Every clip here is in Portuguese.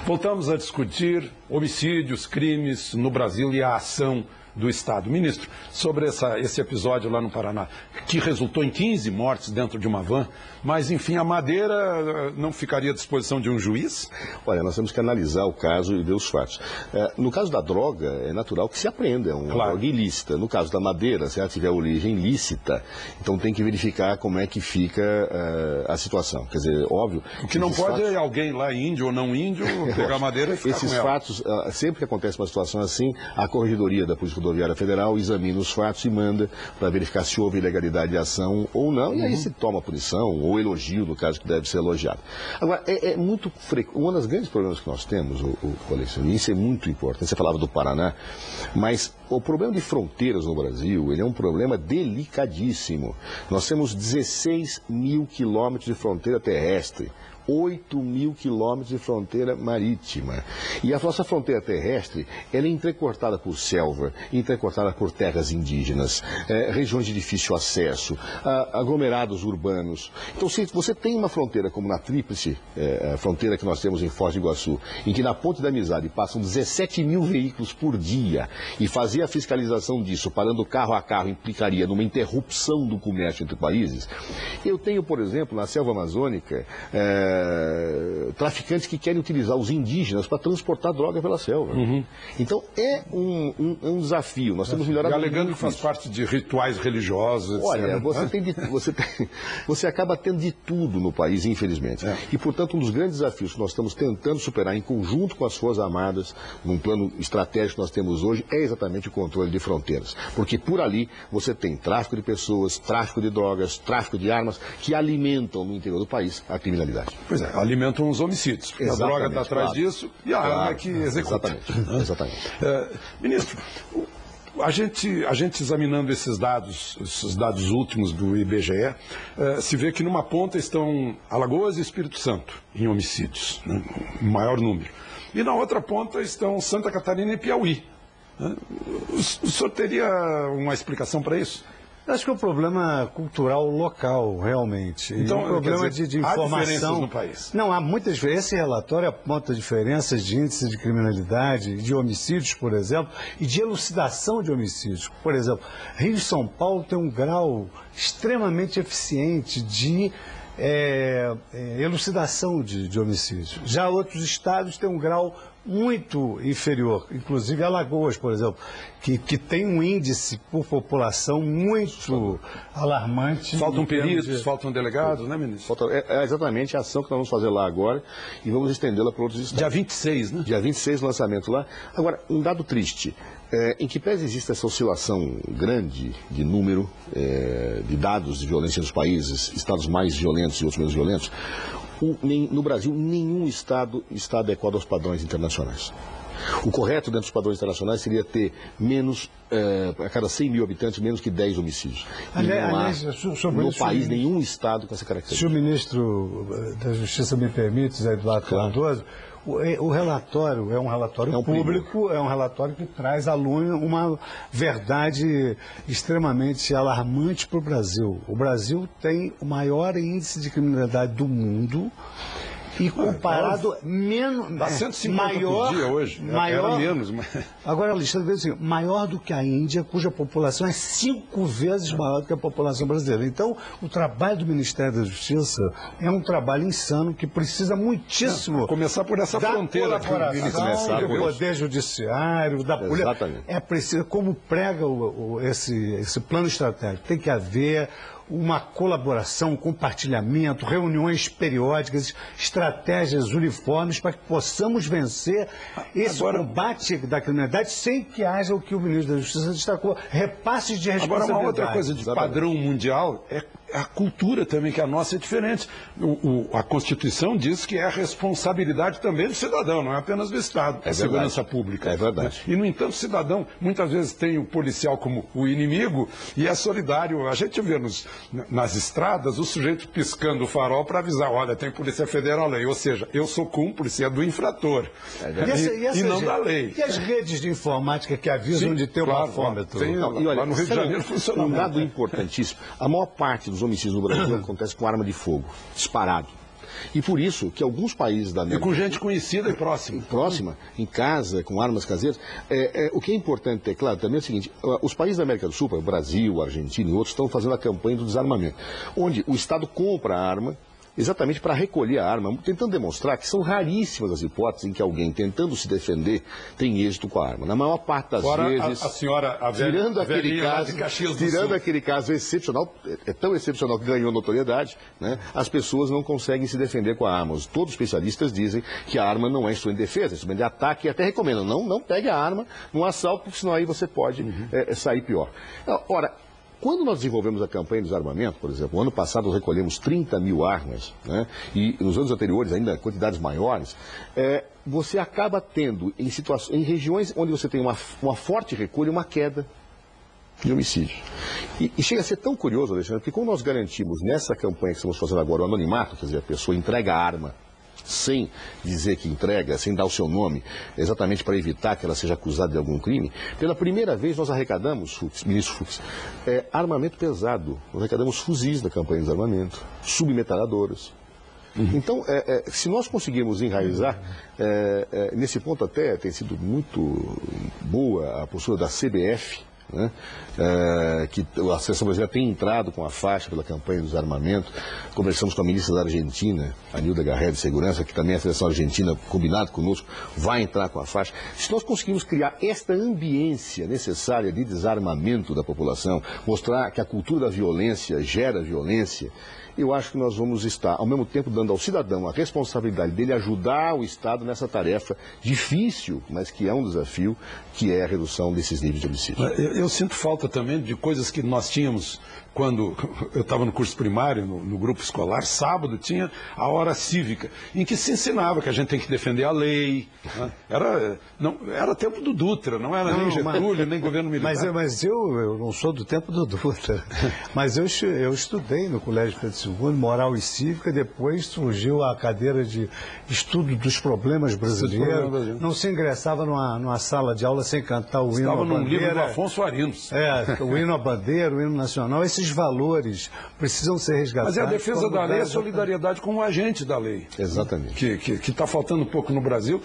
Voltamos a discutir homicídios, crimes no Brasil e a ação do Estado. Ministro, sobre esse episódio lá no Paraná, que resultou em 15 mortes dentro de uma van, mas, enfim, a Madeira não ficaria à disposição de um juiz? Olha, nós temos que analisar o caso e ver os fatos. No caso da droga, é natural que se apreenda, é uma droga ilícita. No caso da Madeira, se ela tiver origem lícita, então tem que verificar como é que fica a situação. Quer dizer, óbvio... O que não pode é alguém lá, índio ou não índio, pegar a Madeira e ficar esses com ela. fatos, sempre que acontece uma situação assim, a Corregedoria da Polícia Rodoviária Federal examina os fatos e manda para verificar se houve ilegalidade de ação ou não, e aí se toma punição ou elogio, no caso que deve ser elogiado. Agora, é muito frequente, um dos grandes problemas que nós temos, Alexandre, isso é muito importante, você falava do Paraná, mas o problema de fronteiras no Brasil, ele é um problema delicadíssimo. Nós temos 16 mil quilômetros de fronteira terrestre, 8 mil quilômetros de fronteira marítima. E a nossa fronteira terrestre, ela é entrecortada por selva, entrecortada por terras indígenas, regiões de difícil acesso, aglomerados urbanos. Então, se você tem uma fronteira como na Tríplice, a fronteira que nós temos em Foz do Iguaçu, em que na Ponte da Amizade passam 17 mil veículos por dia, e fazer a fiscalização disso, parando carro a carro, implicaria numa interrupção do comércio entre países. Eu tenho, por exemplo, na selva amazônica, traficantes que querem utilizar os indígenas para transportar droga pela selva. Então é um desafio. Nós temos melhorado muito. Alegando que faz parte de rituais religiosos, etc. Olha, você acaba tendo de tudo no país, infelizmente. E, portanto, um dos grandes desafios que nós estamos tentando superar em conjunto com as Forças Armadas, num plano estratégico que nós temos hoje, é exatamente o controle de fronteiras. Porque por ali você tem tráfico de pessoas, tráfico de drogas, tráfico de armas, que alimentam no interior do país a criminalidade. Pois é, alimentam os homicídios. A droga está atrás disso e a arma é que executa. Exatamente. Ministro, a gente examinando esses dados últimos do IBGE, se vê que numa ponta estão Alagoas e Espírito Santo em homicídios, né, em maior número. E na outra ponta estão Santa Catarina e Piauí. O senhor teria uma explicação para isso? Acho que é um problema cultural local, realmente. Então, um problema dizer, de há informação. diferenças no país? Não, há muitas vezes. Esse relatório aponta diferenças de índice de criminalidade, de homicídios, por exemplo, e de elucidação de homicídios. Por exemplo, Rio e São Paulo tem um grau extremamente eficiente de elucidação de homicídios. Já outros estados têm um grau muito inferior, inclusive Alagoas, por exemplo, que tem um índice por população muito alarmante. Faltam peritos, faltam delegados, né, ministro? É exatamente a ação que nós vamos fazer lá agora e vamos estendê-la para outros estados. Dia 26, né? Dia 26, lançamento lá. Agora, um dado triste, em que pese existe essa oscilação grande de número de dados de violência nos países, estados mais violentos e outros menos violentos, no Brasil, nenhum estado está adequado aos padrões internacionais. O correto dentro dos padrões internacionais seria ter menos, a cada 100 mil habitantes, menos que 10 homicídios. Aliás, no país, nenhum estado com essa característica. Se o ministro da Justiça me permite, Zé Eduardo Cardoso, o relatório é um relatório público, é um relatório que traz à luz uma verdade extremamente alarmante para o Brasil. O Brasil tem o maior índice de criminalidade do mundo. E comparado menos. Dá 150 maior, por dia hoje. Maior, era menos. Mas... Agora, Alexandre, assim, maior do que a Índia, cuja população é 5 vezes maior do que a população brasileira. Então, o trabalho do Ministério da Justiça é um trabalho insano que precisa muitíssimo. Começar por essa fronteira. Começar do Poder Judiciário, da polícia. É preciso, como prega esse plano estratégico, tem que haver uma colaboração, um compartilhamento, reuniões periódicas, estratégias uniformes para que possamos vencer esse combate da criminalidade sem que haja o que o ministro da Justiça destacou, repasses de responsabilidade. Agora, uma outra coisa de padrão mundial é a cultura também, que a nossa é diferente. A Constituição diz que é a responsabilidade também do cidadão, não é apenas do Estado, a segurança pública. É verdade. E, no entanto, o cidadão muitas vezes tem o policial como o inimigo e é solidário. A gente vê nas estradas o sujeito piscando o farol para avisar, olha, tem Polícia Federal aí, ou seja, eu sou cúmplice, é do infrator, e não da lei. E as redes de informática que avisam de ter um bafômetro? Lá no Rio de Janeiro funciona um dado importantíssimo, a maior parte dos homicídios no Brasil acontece com arma de fogo, disparado. E por isso que alguns países da América... E com gente conhecida e próxima. Próxima, em casa, com armas caseiras. O que é importante ter claro também é o seguinte, os países da América do Sul, o Brasil, a Argentina e outros, estão fazendo a campanha do desarmamento, onde o Estado compra a arma, exatamente para recolher a arma, tentando demonstrar que são raríssimas as hipóteses em que alguém tentando se defender tem êxito com a arma. Na maior parte das vezes, a senhora, tirando aquele caso excepcional, é tão excepcional que ganhou notoriedade, né, as pessoas não conseguem se defender com a arma. Todos os especialistas dizem que a arma não é instrumento de defesa, é instrumento de ataque e até recomendam, não pegue a arma no assalto, porque senão aí você pode sair pior. Ora, quando nós desenvolvemos a campanha de desarmamento, por exemplo, no ano passado nós recolhemos 30 mil armas, né, e nos anos anteriores ainda quantidades maiores, você acaba tendo em regiões onde você tem uma forte recolha, uma queda de homicídios. E chega a ser tão curioso, Alexandre, porque como nós garantimos nessa campanha que estamos fazendo agora o anonimato, quer dizer, a pessoa entrega a arma sem dizer que entrega, sem dar o seu nome, exatamente para evitar que ela seja acusada de algum crime, pela primeira vez nós arrecadamos, ministro Fux, armamento pesado. Nós arrecadamos fuzis da campanha de desarmamento, submetralhadoras. Então, se nós conseguirmos enraizar, nesse ponto até tem sido muito boa a postura da CBF, né? Que a Seleção Brasileira tem entrado com a faixa pela campanha do desarmamento. Conversamos com a ministra da Argentina, a Nilda Garré de Segurança, que também a Seleção Argentina, combinado conosco, vai entrar com a faixa. Se nós conseguirmos criar esta ambiência necessária de desarmamento da população, mostrar que a cultura da violência gera violência, eu acho que nós vamos estar, ao mesmo tempo, dando ao cidadão a responsabilidade dele ajudar o Estado nessa tarefa difícil, mas que é um desafio, que é a redução desses níveis de homicídio. Eu sinto falta também de coisas que nós tínhamos quando eu estava no curso primário, no grupo escolar. Sábado tinha a hora cívica, em que se ensinava que a gente tem que defender a lei. Né? Era tempo do Dutra, não era nem Getúlio, nem governo militar. Mas eu não sou do tempo do Dutra. Mas eu estudei no Colégio Pedro II, Moral e Cívica, depois surgiu a cadeira de estudo dos problemas brasileiros. Não se ingressava numa sala de aula sem cantar o hino à bandeira. Estava num livro do Afonso Arinos. O hino à bandeira, o hino nacional, esses valores precisam ser resgatados. Mas é a defesa da lei, a solidariedade com o agente da lei. Exatamente. Que está faltando um pouco no Brasil.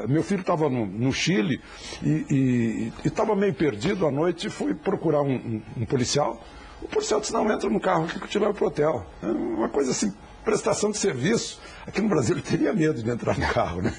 Meu filho estava no Chile e estava meio perdido à noite e foi procurar um policial. O policial disse, não, entra no carro aqui que eu te levo para o hotel. É uma coisa assim, prestação de serviço. Aqui no Brasil ele teria medo de entrar no carro, né?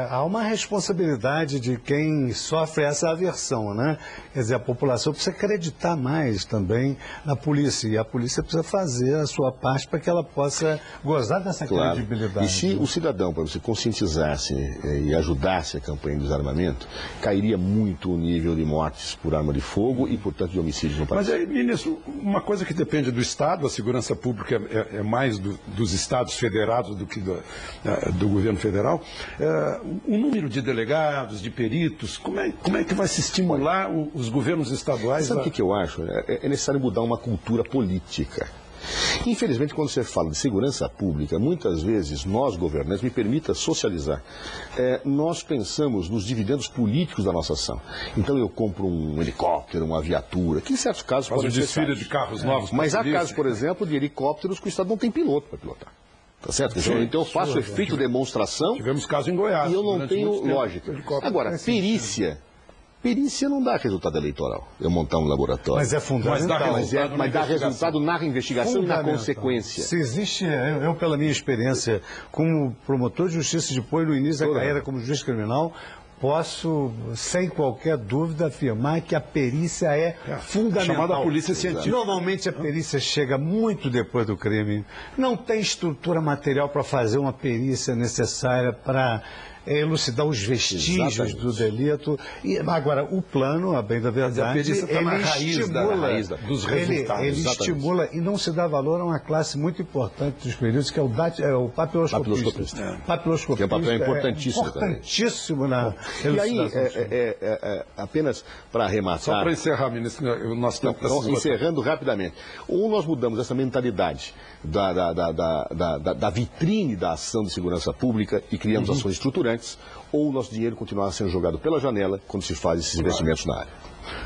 Há uma responsabilidade de quem sofre essa aversão, né? Quer dizer, a população precisa acreditar mais também na polícia, e a polícia precisa fazer a sua parte para que ela possa gozar dessa credibilidade. E se o cidadão, para você conscientizasse e ajudasse a campanha de desarmamento, cairia muito o nível de mortes por arma de fogo e, portanto, de homicídios no país. Mas aí, ministro, uma coisa que depende do Estado, a segurança pública é mais dos Estados federados do que do governo federal, o número de delegados, de peritos, como é que vai se estimular os governos estaduais? Sabe o que eu acho? É necessário mudar uma cultura política. Infelizmente, quando você fala de segurança pública, muitas vezes nós, governantes, me permita socializar, nós pensamos nos dividendos políticos da nossa ação. Então eu compro um helicóptero, uma viatura, que em certos casos podem ser desfile de carros novos. Mas há casos, por exemplo, de helicópteros que o Estado não tem piloto para pilotar. Tá certo? Então eu faço efeito demonstração. Tivemos caso em Goiás. E eu não tenho lógica. Agora, perícia não dá resultado eleitoral. Eu montar um laboratório. Mas é fundamental. Mas dá resultado na investigação e na consequência. Se existe, eu pela minha experiência como promotor de justiça de apoio no início da carreira como juiz criminal, posso, sem qualquer dúvida, afirmar que a perícia é fundamental. Chamada polícia científica. Normalmente a perícia chega muito depois do crime. Não tem estrutura material para fazer uma perícia necessária para elucidar os vestígios do delito. Agora, o plano, a bem da verdade, ele estimula dos resultados. Ele estimula e não se dá valor a uma classe muito importante dos peritos, que é o papiloscopista. Que é um papel importantíssimo. Importantíssimo na elucidação. E aí, apenas para arrematar... Só para encerrar, ministro, o nosso tempo está se encerrando rapidamente. Nós mudamos essa mentalidade da vitrine da ação de segurança pública e criamos ações estruturantes, ou o nosso dinheiro continuar sendo jogado pela janela quando se faz esses investimentos na área.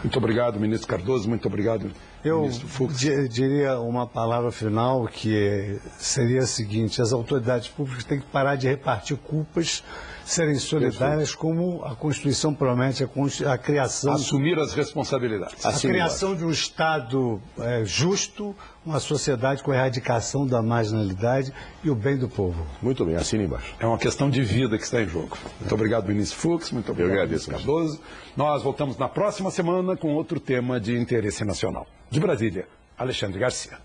Muito obrigado, ministro Cardoso, muito obrigado, ministro Fux. Eu diria uma palavra final que seria a seguinte: as autoridades públicas têm que parar de repartir culpas, serem solidárias, como a Constituição promete, a criação... Assumir as responsabilidades. A criação de um Estado justo, uma sociedade com a erradicação da marginalidade e o bem do povo. Muito bem, assine embaixo. É uma questão de vida que está em jogo. Muito obrigado, ministro Fux, muito obrigado, ministro Cardoso. Nós voltamos na próxima semana com outro tema de interesse nacional. De Brasília, Alexandre Garcia.